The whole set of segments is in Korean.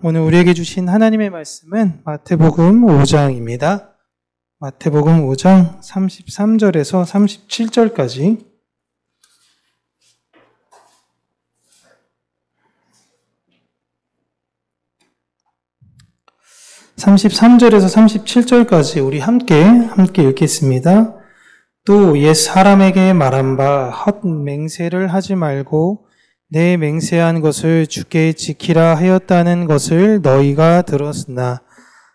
오늘 우리에게 주신 하나님의 말씀은 마태복음 5장입니다. 마태복음 5장 33절에서 37절까지 33절에서 37절까지 우리 함께 읽겠습니다. 또 옛 사람에게 말한 바 헛 맹세를 하지 말고 내 맹세한 것을 주께 지키라 하였다는 것을 너희가 들었으나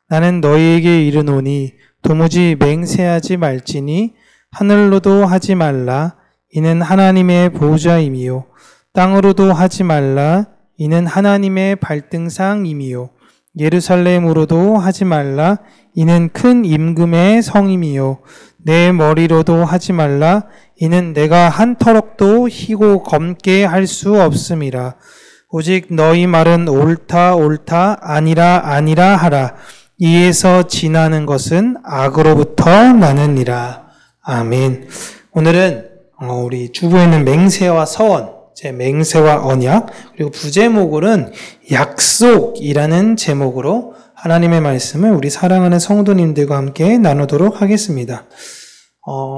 나는 너희에게 이르노니 도무지 맹세하지 말지니 하늘로도 하지 말라 이는 하나님의 보좌임이요 땅으로도 하지 말라 이는 하나님의 발등상임이요 예루살렘으로도 하지 말라 이는 큰 임금의 성임이요 내 머리로도 하지 말라 이는 내가 한 터럭도 희고 검게 할 수 없음이라 오직 너희 말은 옳다 옳다 아니라 하라 이에서 지나는 것은 악으로부터 나느니라. 아멘. 오늘은 우리 주보에는 맹세와 서원, 제 맹세와 언약, 그리고 부제목으로는 약속이라는 제목으로 하나님의 말씀을 우리 사랑하는 성도님들과 함께 나누도록 하겠습니다.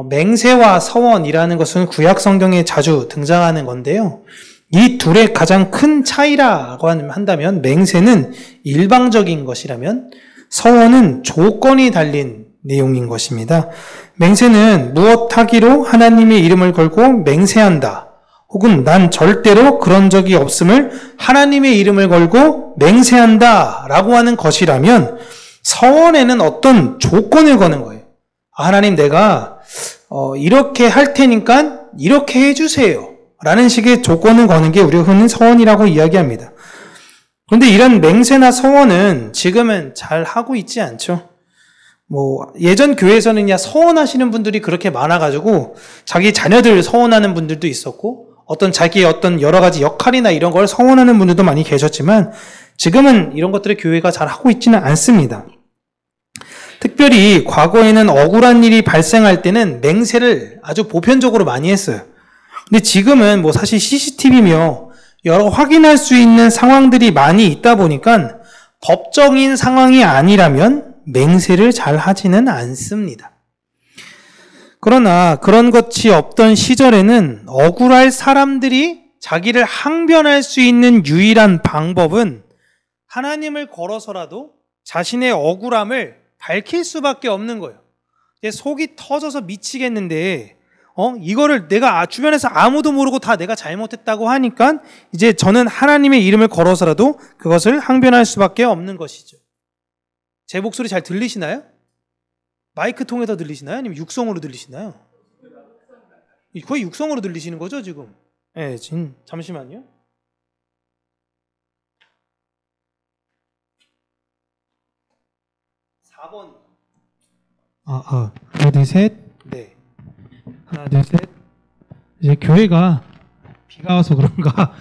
맹세와 서원이라는 것은 구약 성경에 자주 등장하는 건데요. 이 둘의 가장 큰 차이라고 한다면 맹세는 일방적인 것이라면 서원은 조건이 달린 내용인 것입니다. 맹세는 무엇 하기로 하나님의 이름을 걸고 맹세한다. 혹은 난 절대로 그런 적이 없음을 하나님의 이름을 걸고 맹세한다 라고 하는 것이라면 서원에는 어떤 조건을 거는 거예요. 하나님 내가 이렇게 할 테니까 이렇게 해주세요 라는 식의 조건을 거는 게 우리가 흔히 서원이라고 이야기합니다. 그런데 이런 맹세나 서원은 지금은 잘 하고 있지 않죠. 예전 교회에서는 서원하시는 분들이 그렇게 많아가지고 자기 자녀들 서원하는 분들도 있었고 자기의 어떤 여러 가지 역할이나 이런 걸 서원하는 분들도 많이 계셨지만 지금은 이런 것들을 교회가 잘 하고 있지는 않습니다. 특별히 과거에는 억울한 일이 발생할 때는 맹세를 아주 보편적으로 많이 했어요. 근데 지금은 사실 CCTV며 여러 확인할 수 있는 상황들이 많이 있다 보니까 법적인 상황이 아니라면 맹세를 잘 하지는 않습니다. 그러나 그런 것이 없던 시절에는 억울할 사람들이 자기를 항변할 수 있는 유일한 방법은 하나님을 걸어서라도 자신의 억울함을 밝힐 수밖에 없는 거예요. 속이 터져서 미치겠는데 이거를 내가 주변에서 아무도 모르고 다 내가 잘못했다고 하니까 이제 저는 하나님의 이름을 걸어서라도 그것을 항변할 수밖에 없는 것이죠. 제 목소리 잘 들리시나요? 마이크 통해서 들리시나요? 아니면 육성으로 들리시나요? 거의 육성으로 들리시는 거죠 지금? 네, 잠시만요. 하나, 둘, 셋. 네. 하나, 둘, 셋. 이제 교회가 비가 와서 그런가?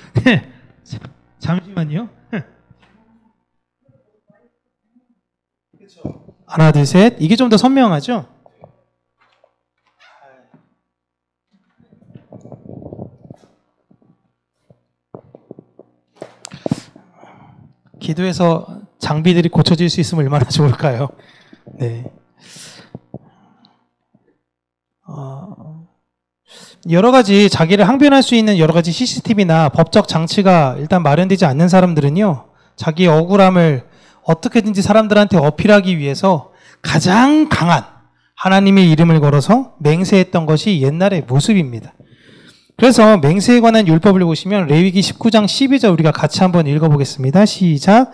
잠시만요. 그렇죠. 하나, 둘, 셋. 이게 좀 더 선명하죠? 기도해서 장비들이 고쳐질 수 있으면 얼마나 좋을까요? 네. 여러 가지 자기를 항변할 수 있는 여러 가지 CCTV나 법적 장치가 일단 마련되지 않는 사람들은요, 자기의 억울함을 어떻게든지 사람들한테 어필하기 위해서 가장 강한 하나님의 이름을 걸어서 맹세했던 것이 옛날의 모습입니다. 그래서 맹세에 관한 율법을 보시면 레위기 19장 12절 우리가 같이 한번 읽어보겠습니다. 시작.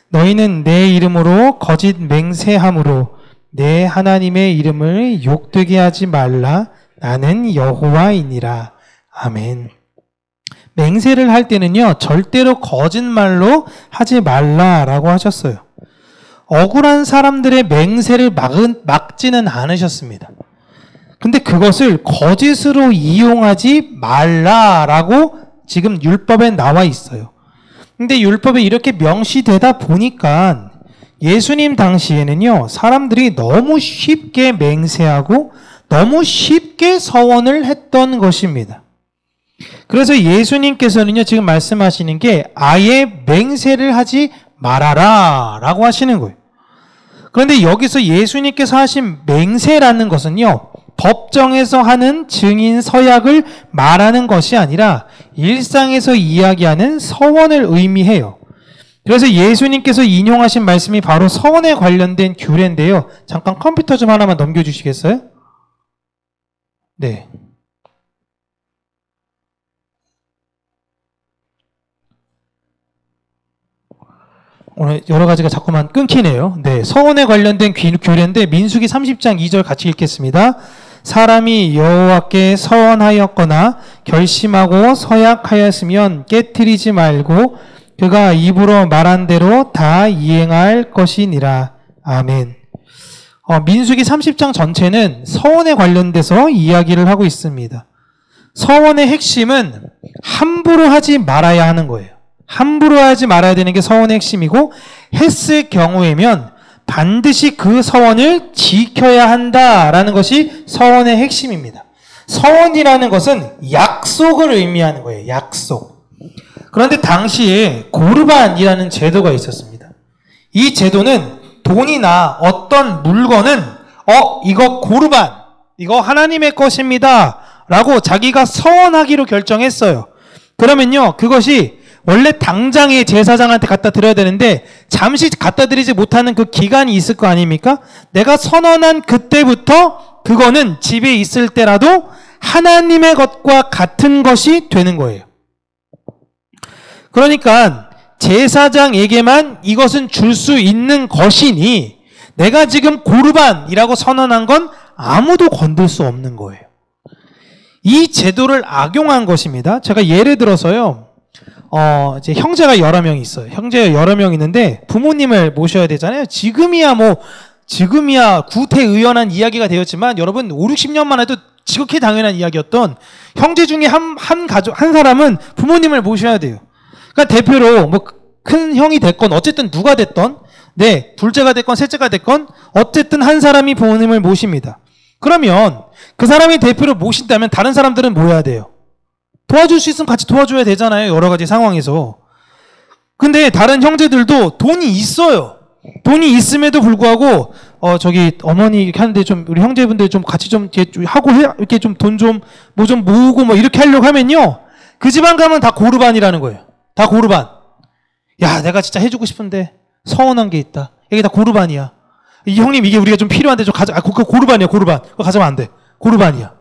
너희는 내 이름으로 거짓 맹세함으로 내 하나님의 이름을 욕되게 하지 말라. 나는 여호와이니라. 아멘. 맹세를 할 때는요, 절대로 거짓말로 하지 말라라고 하셨어요. 억울한 사람들의 맹세를 막지는 않으셨습니다. 근데 그것을 거짓으로 이용하지 말라라고 지금 율법에 나와 있어요. 근데 율법에 이렇게 명시되다 보니까 예수님 당시에는요, 사람들이 너무 쉽게 맹세하고 너무 쉽게 서원을 했던 것입니다. 그래서 예수님께서는요, 지금 말씀하시는 게 아예 맹세를 하지 말하라 라고 하시는 거예요. 그런데 여기서 예수님께서 하신 맹세라는 것은요, 법정에서 하는 증인 서약을 말하는 것이 아니라 일상에서 이야기하는 서원을 의미해요. 그래서 예수님께서 인용하신 말씀이 바로 서원에 관련된 규례인데요. 잠깐 컴퓨터 좀 하나만 넘겨주시겠어요? 네. 오늘 여러 가지가 자꾸만 끊기네요. 네, 서원에 관련된 규례인데 민수기 30장 2절 같이 읽겠습니다. 사람이 여호와께 서원하였거나 결심하고 서약하였으면 깨트리지 말고 그가 입으로 말한 대로 다 이행할 것이니라. 아멘. 민수기 30장 전체는 서원에 관련돼서 이야기를 하고 있습니다. 서원의 핵심은 함부로 하지 말아야 하는 거예요. 함부로 하지 말아야 되는 게 서원의 핵심이고, 했을 경우에면 반드시 그 서원을 지켜야 한다라는 것이 서원의 핵심입니다. 서원이라는 것은 약속을 의미하는 거예요. 약속. 그런데 당시에 고르반이라는 제도가 있었습니다. 이 제도는 돈이나 어떤 물건은 이거 고르반, 이거 하나님의 것입니다 라고 자기가 서원하기로 결정했어요. 그러면요, 그것이 원래 당장에 제사장한테 갖다 드려야 되는데 잠시 갖다 드리지 못하는 그 기간이 있을 거 아닙니까? 내가 선언한 그때부터 그거는 집에 있을 때라도 하나님의 것과 같은 것이 되는 거예요. 그러니까 제사장에게만 이것은 줄 수 있는 것이니 내가 지금 고르반이라고 선언한 건 아무도 건들 수 없는 거예요. 이 제도를 악용한 것입니다. 제가 예를 들어서요, 이제 형제가 여러 명 있어요. 형제가 여러 명 있는데 부모님을 모셔야 되잖아요. 지금이야 구태의연한 이야기가 되었지만 여러분 5, 60년만 해도 지극히 당연한 이야기였던, 형제 중에 한 사람은 부모님을 모셔야 돼요. 그러니까 대표로 뭐 큰 형이 됐건 어쨌든 누가 됐건, 네, 둘째가 됐건 셋째가 됐건 어쨌든 한 사람이 부모님을 모십니다. 그러면 그 사람이 대표로 모신다면 다른 사람들은 뭐 해야 돼요? 도와줄 수 있으면 같이 도와줘야 되잖아요. 여러 가지 상황에서. 근데 다른 형제들도 돈이 있어요. 돈이 있음에도 불구하고 어머니 이렇게 하는데 좀 우리 형제분들 좀 같이 좀 하고 이렇게 좀 돈 좀 뭐 좀 모으고 뭐 이렇게 하려고 하면요, 그 집안 가면 다 고르반이라는 거예요. 다 고르반. 야, 내가 진짜 해주고 싶은데 서운한 게 있다. 이게 다 고르반이야. 이 형님 이게 우리가 좀 필요한데 좀 가져. 그거 고르반이야, 고르반. 그거 가져가면 안 돼. 고르반이야.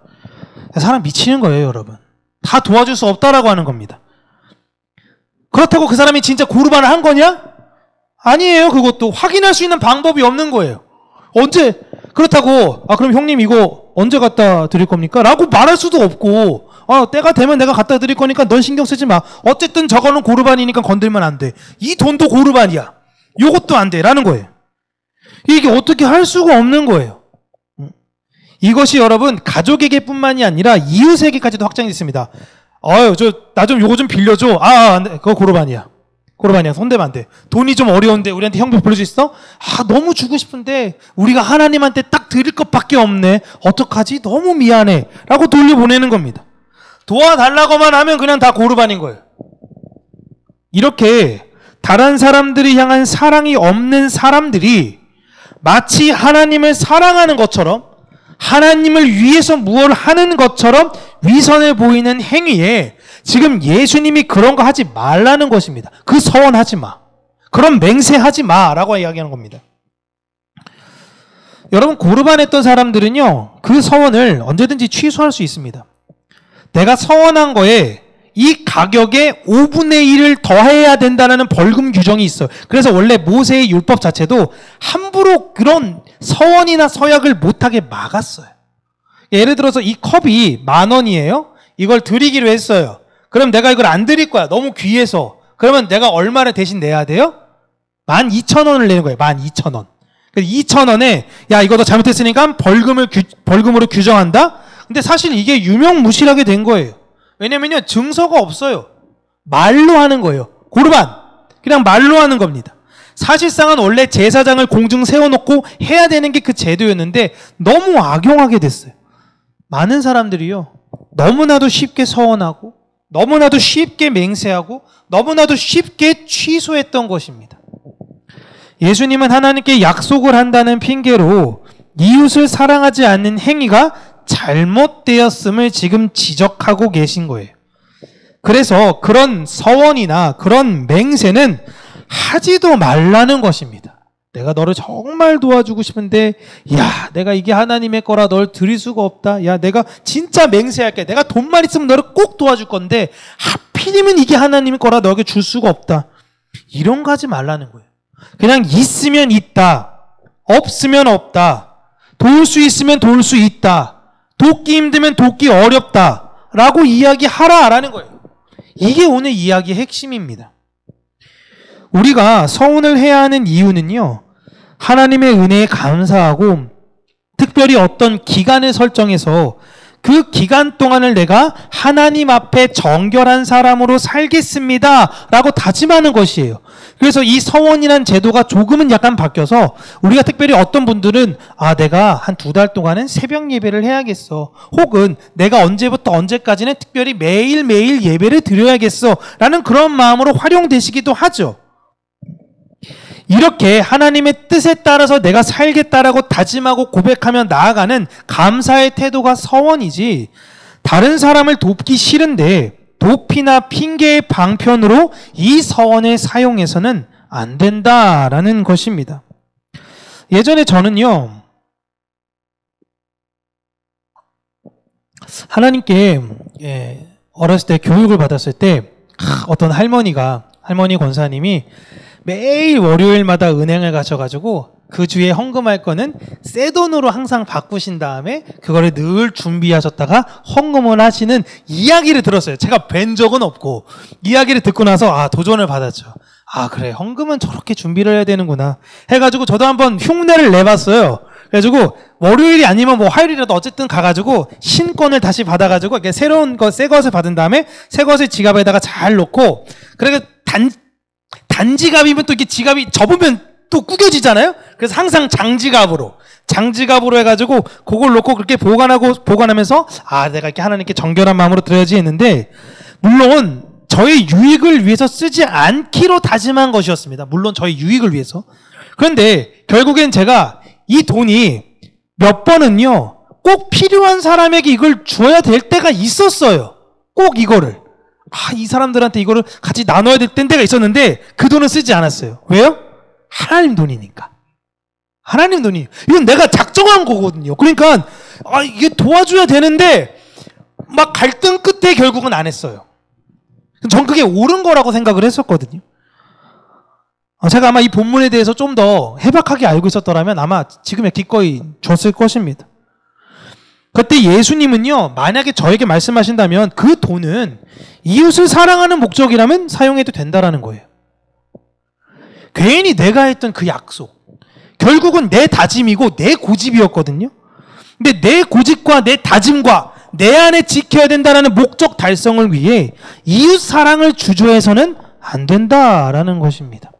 사람 미치는 거예요, 여러분. 다 도와줄 수 없다라고 하는 겁니다. 그렇다고 그 사람이 진짜 고르반을 한 거냐? 아니에요. 그것도 확인할 수 있는 방법이 없는 거예요. 언제 그렇다고 그럼 형님 이거 언제 갖다 드릴 겁니까? 라고 말할 수도 없고, 때가 되면 내가 갖다 드릴 거니까 넌 신경 쓰지 마. 어쨌든 저거는 고르반이니까 건들면 안 돼. 이 돈도 고르반이야. 요것도 안 돼. 라는 거예요. 이게 어떻게 할 수가 없는 거예요. 이것이 여러분 가족에게 뿐만이 아니라 이웃에게까지도 확장이 됐습니다. 나 좀 요거 좀 빌려줘. 안 돼. 그거 고르반이야. 고르반이야. 손대면 안 돼. 돈이 좀 어려운데 우리한테 형편 빌려줄 수 있어? 너무 주고 싶은데 우리가 하나님한테 딱 드릴 것밖에 없네. 어떡하지? 너무 미안해. 라고 돌려보내는 겁니다. 도와달라고만 하면 그냥 다 고르반인 거예요. 이렇게 다른 사람들이 향한 사랑이 없는 사람들이 마치 하나님을 사랑하는 것처럼, 하나님을 위해서 무엇을 하는 것처럼 위선해 보이는 행위에 지금 예수님이 그런 거 하지 말라는 것입니다. 그 서원하지 마. 그런 맹세하지 마라고 이야기하는 겁니다. 여러분, 고르반했던 사람들은요, 그 서원을 언제든지 취소할 수 있습니다. 내가 서원한 거에 이 가격의 5분의 1을 더해야 된다는 벌금 규정이 있어요. 그래서 원래 모세의 율법 자체도 함부로 그런 서원이나 서약을 못하게 막았어요. 예를 들어서 이 컵이 10,000원이에요. 이걸 드리기로 했어요. 그럼 내가 이걸 안 드릴 거야. 너무 귀해서. 그러면 내가 얼마를 대신 내야 돼요? 12,000원을 내는 거예요. 12,000원. 2,000원에 야, 이거 너 잘못했으니까 벌금으로 규정한다? 근데 사실 이게 유명무실하게 된 거예요. 왜냐면요, 증서가 없어요. 말로 하는 거예요. 고르반. 그냥 말로 하는 겁니다. 사실상은 원래 제사장을 공중 세워놓고 해야 되는 게 그 제도였는데 너무 악용하게 됐어요. 많은 사람들이요, 너무나도 쉽게 서원하고 너무나도 쉽게 맹세하고 너무나도 쉽게 취소했던 것입니다. 예수님은 하나님께 약속을 한다는 핑계로 이웃을 사랑하지 않는 행위가 잘못되었음을 지금 지적하고 계신 거예요. 그래서 그런 서원이나 그런 맹세는 하지도 말라는 것입니다. 내가 너를 정말 도와주고 싶은데 야, 내가 이게 하나님의 거라 널 드릴 수가 없다. 야, 내가 진짜 맹세할게. 내가 돈만 있으면 너를 꼭 도와줄 건데 하필이면 이게 하나님의 거라 너에게 줄 수가 없다. 이런 거 하지 말라는 거예요. 그냥 있으면 있다. 없으면 없다. 도울 수 있으면 도울 수 있다. 돕기 힘들면 돕기 어렵다. 라고 이야기하라라는 거예요. 이게 오늘 이야기의 핵심입니다. 우리가 서운을 해야 하는 이유는요, 하나님의 은혜에 감사하고 특별히 어떤 기간을 설정해서 그 기간 동안을 내가 하나님 앞에 정결한 사람으로 살겠습니다 라고 다짐하는 것이에요. 그래서 이 서원이란 제도가 조금은 약간 바뀌어서 우리가 특별히 어떤 분들은 내가 한 2달 동안은 새벽 예배를 해야겠어, 혹은 내가 언제부터 언제까지는 특별히 매일매일 예배를 드려야겠어 라는 그런 마음으로 활용되시기도 하죠. 이렇게 하나님의 뜻에 따라서 내가 살겠다라고 다짐하고 고백하며 나아가는 감사의 태도가 서원이지, 다른 사람을 돕기 싫은데 도피나 핑계의 방편으로 이 서원을 사용해서는 안 된다라는 것입니다. 예전에 저는요, 하나님께 어렸을 때 교육을 받았을 때 어떤 할머니 권사님이 매일 월요일마다 은행을 가셔가지고 그 주에 헌금할 거는 새 돈으로 항상 바꾸신 다음에 그거를 늘 준비하셨다가 헌금을 하시는 이야기를 들었어요. 제가 뵌 적은 없고 이야기를 듣고 나서 도전을 받았죠. 그래, 헌금은 저렇게 준비를 해야 되는구나 해가지고 저도 한번 흉내를 내봤어요. 그래가지고 월요일이 아니면 뭐 화요일이라도 어쨌든 가가지고 신권을 다시 받아가지고 이렇게 새로운 거, 새 것을 받은 다음에 새 것을 지갑에다가 잘 놓고, 그러니까 단지갑이면 또 이게 지갑이 접으면 또 구겨지잖아요? 그래서 항상 장지갑으로 해가지고 그걸 놓고 그렇게 보관하면서 내가 이렇게 하나님께 정결한 마음으로 드려야지 했는데, 물론 저의 유익을 위해서 쓰지 않기로 다짐한 것이었습니다. 물론 저의 유익을 위해서. 그런데 결국엔 제가 이 돈이 몇 번은요, 꼭 필요한 사람에게 이걸 줘야 될 때가 있었어요. 꼭 이거를. 이 사람들한테 이거를 같이 나눠야 될 때가 있었는데 그 돈은 쓰지 않았어요. 왜요? 하나님 돈이니까. 하나님 돈이. 이건 내가 작정한 거거든요. 그러니까 이게 도와줘야 되는데 막 갈등 끝에 결국은 안 했어요. 전 그게 옳은 거라고 생각을 했었거든요. 제가 아마 이 본문에 대해서 좀 더 해박하게 알고 있었더라면 아마 지금의 기꺼이 줬을 것입니다. 그때 예수님은요, 만약에 저에게 말씀하신다면 그 돈은 이웃을 사랑하는 목적이라면 사용해도 된다라는 거예요. 괜히 내가 했던 그 약속, 결국은 내 다짐이고 내 고집이었거든요. 근데 내 고집과 내 다짐과 내 안에 지켜야 된다라는 목적 달성을 위해 이웃 사랑을 주저해서는 안 된다라는 것입니다.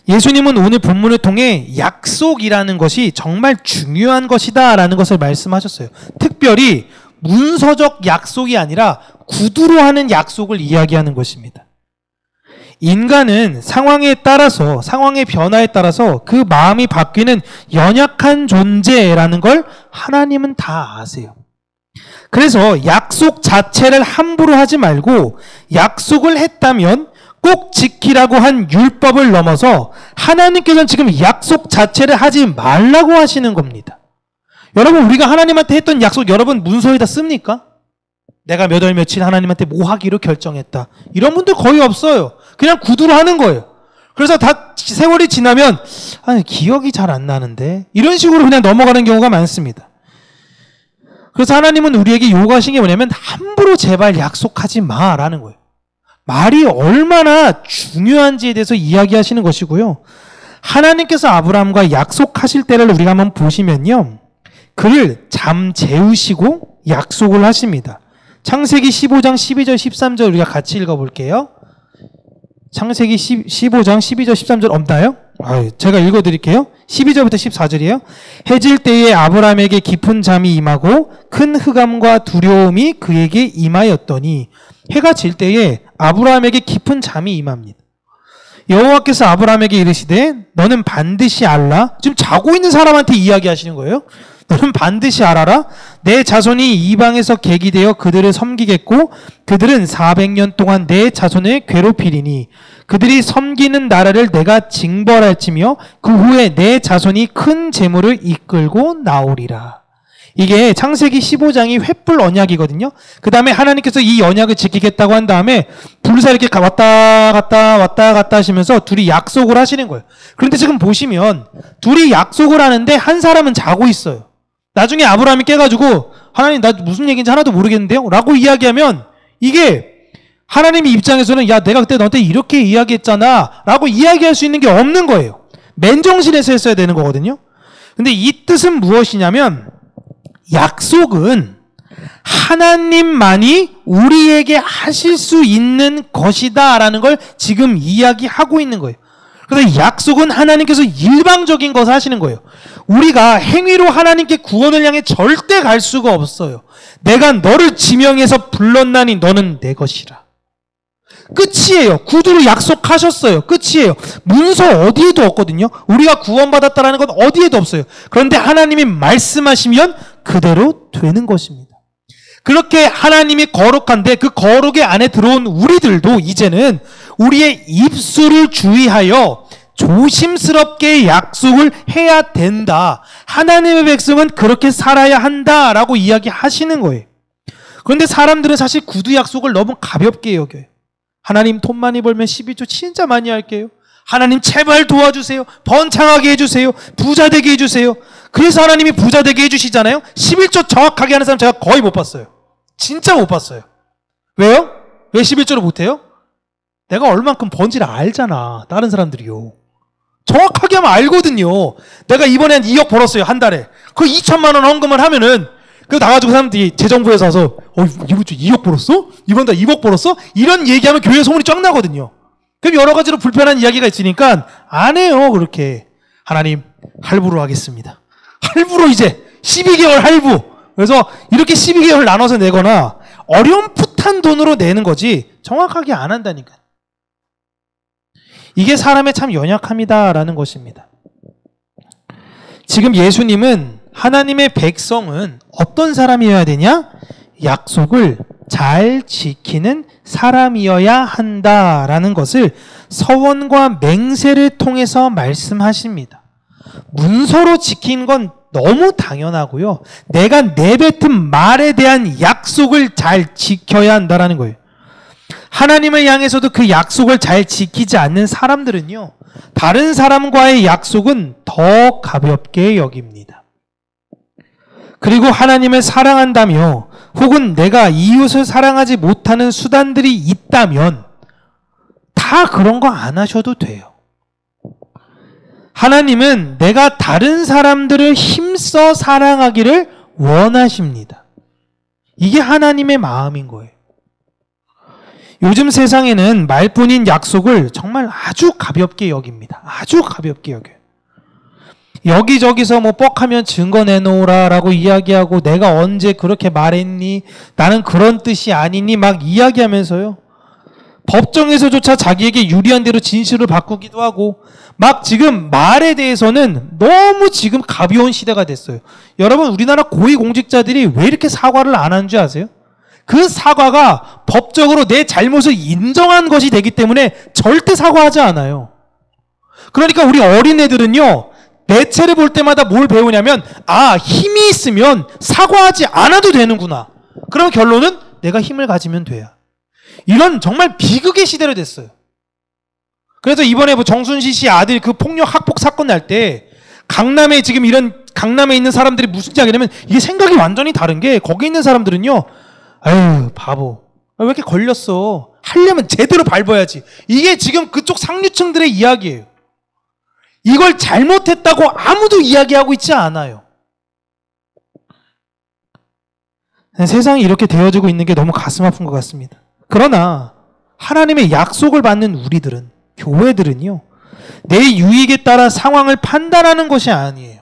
예수님은 오늘 본문을 통해 약속이라는 것이 정말 중요한 것이다 라는 것을 말씀하셨어요. 특별히 문서적 약속이 아니라 구두로 하는 약속을 이야기하는 것입니다. 인간은 상황의 변화에 따라서 그 마음이 바뀌는 연약한 존재라는 걸 하나님은 다 아세요. 그래서 약속 자체를 함부로 하지 말고, 약속을 했다면 꼭 지키라고 한 율법을 넘어서 하나님께서는 지금 약속 자체를 하지 말라고 하시는 겁니다. 여러분, 우리가 하나님한테 했던 약속 여러분 문서에다 씁니까? 내가 몇 월 며칠 하나님한테 뭐 하기로 결정했다. 이런 분들 거의 없어요. 그냥 구두로 하는 거예요. 그래서 다 세월이 지나면 기억이 잘 안 나는데, 이런 식으로 그냥 넘어가는 경우가 많습니다. 그래서 하나님은 우리에게 요구하신 게 뭐냐면 함부로 제발 약속하지 마라는 거예요. 말이 얼마나 중요한지에 대해서 이야기하시는 것이고요. 하나님께서 아브라함과 약속하실 때를 우리가 한번 보시면요, 그를 잠재우시고 약속을 하십니다. 창세기 15장 12절 13절 우리가 같이 읽어볼게요. 창세기 15장 12절 13절 없나요? 제가 읽어드릴게요. 12절부터 14절이에요. 해질 때에 아브라함에게 깊은 잠이 임하고 큰 흑암과 두려움이 그에게 임하였더니 해가 질 때에 아브라함에게 깊은 잠이 임합니다. 여호와께서 아브라함에게 이르시되 너는 반드시 알라. 지금 자고 있는 사람한테 이야기하시는 거예요. 너는 반드시 알아라. 내 자손이 이방에서 객이 되어 그들을 섬기겠고 그들은 400년 동안 내 자손을 괴롭히리니 그들이 섬기는 나라를 내가 징벌할지며 그 후에 내 자손이 큰 재물을 이끌고 나오리라. 이게 창세기 15장이 횃불 언약이거든요. 그 다음에 하나님께서 이 언약을 지키겠다고 한 다음에 불사 이렇게 왔다 갔다 하시면서 둘이 약속을 하시는 거예요. 그런데 지금 보시면 둘이 약속을 하는데 한 사람은 자고 있어요. 나중에 아브라함이 깨가지고 하나님 나 무슨 얘기인지 하나도 모르겠는데요? 라고 이야기하면 이게 하나님의 입장에서는 야 내가 그때 너한테 이렇게 이야기했잖아 라고 이야기할 수 있는 게 없는 거예요. 맨정신에서 했어야 되는 거거든요. 근데 이 뜻은 무엇이냐면 약속은 하나님만이 우리에게 하실 수 있는 것이다 라는 걸 지금 이야기하고 있는 거예요. 그래서 약속은 하나님께서 일방적인 것을 하시는 거예요. 우리가 행위로 하나님께 구원을 향해 절대 갈 수가 없어요. 내가 너를 지명해서 불렀나니 너는 내 것이라. 끝이에요. 구두로 약속하셨어요. 끝이에요. 문서 어디에도 없거든요. 우리가 구원받았다라는 건 어디에도 없어요. 그런데 하나님이 말씀하시면 그대로 되는 것입니다. 그렇게 하나님이 거룩한데 그 거룩의 안에 들어온 우리들도 이제는 우리의 입술을 주의하여 조심스럽게 약속을 해야 된다. 하나님의 백성은 그렇게 살아야 한다라고 이야기하시는 거예요. 그런데 사람들은 사실 구두 약속을 너무 가볍게 여겨요. 하나님 돈 많이 벌면 12조 진짜 많이 할게요. 하나님 제발 도와주세요. 번창하게 해주세요. 부자 되게 해주세요. 그래서 하나님이 부자 되게 해주시잖아요. 11조 정확하게 하는 사람 제가 거의 못 봤어요. 진짜 못 봤어요. 왜요? 왜 11조를 못해요? 내가 얼만큼 번지를 알잖아. 다른 사람들이요. 정확하게 하면 알거든요. 내가 이번에 한 2억 벌었어요. 한 달에. 그 2천만 원 헌금을 하면은 그 나가지고 사람들이 재정부에서 와서 이번 주 2억 벌었어? 이번 달 2억 벌었어? 이런 얘기하면 교회 소문이 쫙 나거든요. 그럼 여러 가지로 불편한 이야기가 있으니까 안 해요. 그렇게. 하나님 할부로 하겠습니다. 할부로 이제 12개월 할부. 그래서 이렇게 12개월 나눠서 내거나 어렴풋한 돈으로 내는 거지 정확하게 안 한다니까. 이게 사람의 참 연약함이다라는 것입니다. 지금 예수님은 하나님의 백성은 어떤 사람이어야 되냐? 약속을 잘 지키는 사람이어야 한다라는 것을 서원과 맹세를 통해서 말씀하십니다. 문서로 지키는 건 너무 당연하고요. 내가 내뱉은 말에 대한 약속을 잘 지켜야 한다라는 거예요. 하나님을 향해서도 그 약속을 잘 지키지 않는 사람들은요, 다른 사람과의 약속은 더 가볍게 여깁니다. 그리고 하나님을 사랑한다며 혹은 내가 이웃을 사랑하지 못하는 수단들이 있다면 다 그런 거 안 하셔도 돼요. 하나님은 내가 다른 사람들을 힘써 사랑하기를 원하십니다. 이게 하나님의 마음인 거예요. 요즘 세상에는 말뿐인 약속을 정말 아주 가볍게 여깁니다. 아주 가볍게 여겨요. 여기저기서 뭐 뻑하면 증거 내놓으라 라고 이야기하고 내가 언제 그렇게 말했니? 나는 그런 뜻이 아니니? 막 이야기하면서요. 법정에서조차 자기에게 유리한 대로 진실을 바꾸기도 하고 막 지금 말에 대해서는 너무 지금 가벼운 시대가 됐어요. 여러분 우리나라 고위공직자들이 왜 이렇게 사과를 안 하는 줄 아세요? 그 사과가 법적으로 내 잘못을 인정한 것이 되기 때문에 절대 사과하지 않아요. 그러니까 우리 어린애들은요. 매체를 볼 때마다 뭘 배우냐면 힘이 있으면 사과하지 않아도 되는구나. 그럼 결론은 내가 힘을 가지면 돼요. 이런 정말 비극의 시대로 됐어요. 그래서 이번에 뭐 정순실 씨 아들 그 폭력 학폭 사건 날 때 강남에 지금 이런 강남에 있는 사람들이 무슨 이야기냐면 이게 생각이 완전히 다른 게 거기 있는 사람들은요. 아유 바보. 왜 이렇게 걸렸어. 하려면 제대로 밟아야지. 이게 지금 그쪽 상류층들의 이야기예요. 이걸 잘못했다고 아무도 이야기하고 있지 않아요. 세상이 이렇게 되어지고 있는 게 너무 가슴 아픈 것 같습니다. 그러나 하나님의 약속을 받는 우리들은, 교회들은요, 내 유익에 따라 상황을 판단하는 것이 아니에요.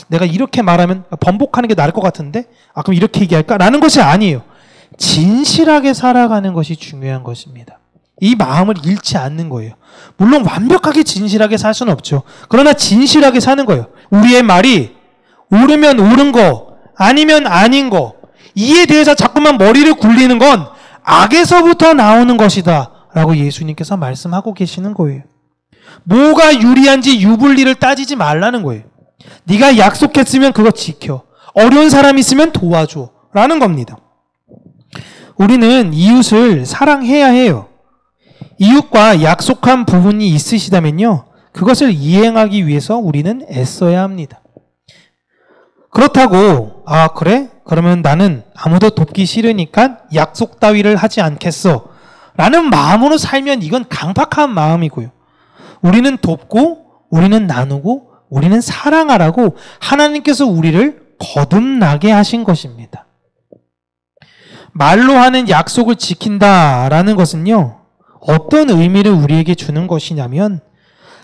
내가 이렇게 말하면 번복하는 게 나을 것 같은데? 그럼 이렇게 얘기할까? 라는 것이 아니에요. 진실하게 살아가는 것이 중요한 것입니다. 이 마음을 잃지 않는 거예요. 물론 완벽하게 진실하게 살 수는 없죠. 그러나 진실하게 사는 거예요. 우리의 말이 옳으면 옳은 거, 아니면 아닌 거, 이에 대해서 자꾸만 머리를 굴리는 건 악에서부터 나오는 것이다 라고 예수님께서 말씀하고 계시는 거예요. 뭐가 유리한지 유불리를 따지지 말라는 거예요. 네가 약속했으면 그거 지켜. 어려운 사람 있으면 도와줘 라는 겁니다. 우리는 이웃을 사랑해야 해요. 이웃과 약속한 부분이 있으시다면요, 그것을 이행하기 위해서 우리는 애써야 합니다. 그렇다고 그래? 그러면 나는 아무도 돕기 싫으니까 약속 따위를 하지 않겠어 라는 마음으로 살면 이건 강팍한 마음이고요. 우리는 돕고 우리는 나누고 우리는 사랑하라고 하나님께서 우리를 거듭나게 하신 것입니다. 말로 하는 약속을 지킨다라는 것은요, 어떤 의미를 우리에게 주는 것이냐면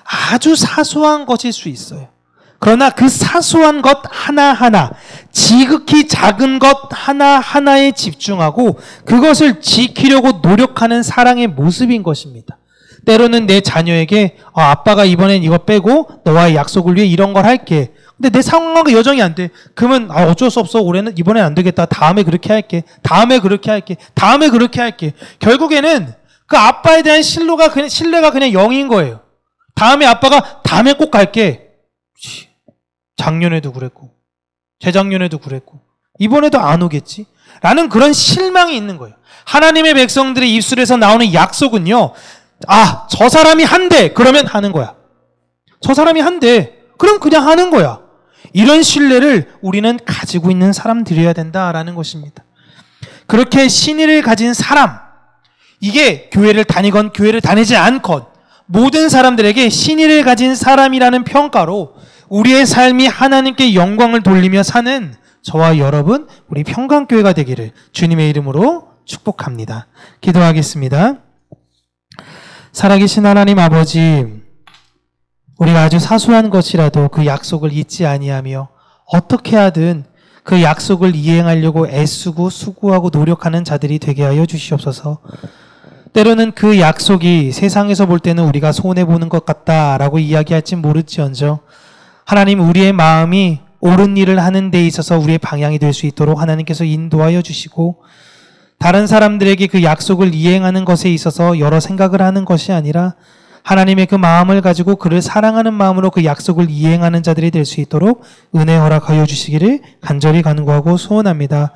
아주 사소한 것일 수 있어요. 그러나 그 사소한 것 하나하나, 지극히 작은 것 하나하나에 집중하고 그것을 지키려고 노력하는 사랑의 모습인 것입니다. 때로는 내 자녀에게 아빠가 이번엔 이거 빼고 너와의 약속을 위해 이런 걸 할게. 근데 내 상황과 여정이 안 돼. 그러면 어쩔 수 없어. 올해는 이번엔 안 되겠다. 다음에 그렇게 할게. 다음에 그렇게 할게. 다음에 그렇게 할게. 결국에는 그 아빠에 대한 신뢰가 그냥 0인 거예요. 다음에 아빠가 다음에 꼭 갈게. 작년에도 그랬고 재작년에도 그랬고 이번에도 안 오겠지? 라는 그런 실망이 있는 거예요. 하나님의 백성들의 입술에서 나오는 약속은요, 저 사람이 한대. 그러면 하는 거야. 저 사람이 한대. 그럼 그냥 하는 거야. 이런 신뢰를 우리는 가지고 있는 사람들이어야 된다라는 것입니다. 그렇게 신의를 가진 사람, 이게 교회를 다니건 교회를 다니지 않건 모든 사람들에게 신의를 가진 사람이라는 평가로 우리의 삶이 하나님께 영광을 돌리며 사는 저와 여러분, 우리 평강교회가 되기를 주님의 이름으로 축복합니다. 기도하겠습니다. 살아계신 하나님 아버지, 우리가 아주 사소한 것이라도 그 약속을 잊지 아니하며 어떻게 하든 그 약속을 이행하려고 애쓰고 수고하고 노력하는 자들이 되게 하여 주시옵소서. 때로는 그 약속이 세상에서 볼 때는 우리가 손해보는 것 같다라고 이야기할지 모를지언정 하나님, 우리의 마음이 옳은 일을 하는 데 있어서 우리의 방향이 될 수 있도록 하나님께서 인도하여 주시고, 다른 사람들에게 그 약속을 이행하는 것에 있어서 여러 생각을 하는 것이 아니라 하나님의 그 마음을 가지고 그를 사랑하는 마음으로 그 약속을 이행하는 자들이 될 수 있도록 은혜 허락하여 주시기를 간절히 간구하고 소원합니다.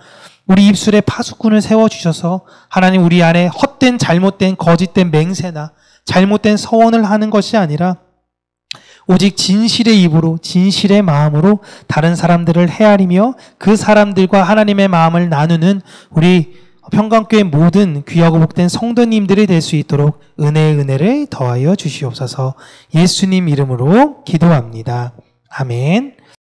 우리 입술에 파수꾼을 세워주셔서 하나님, 우리 안에 헛된 잘못된 거짓된 맹세나 잘못된 서원을 하는 것이 아니라 오직 진실의 입으로 진실의 마음으로 다른 사람들을 헤아리며 그 사람들과 하나님의 마음을 나누는 우리 평강교회 모든 귀하고 복된 성도님들이 될 수 있도록 은혜를 더하여 주시옵소서. 예수님 이름으로 기도합니다. 아멘.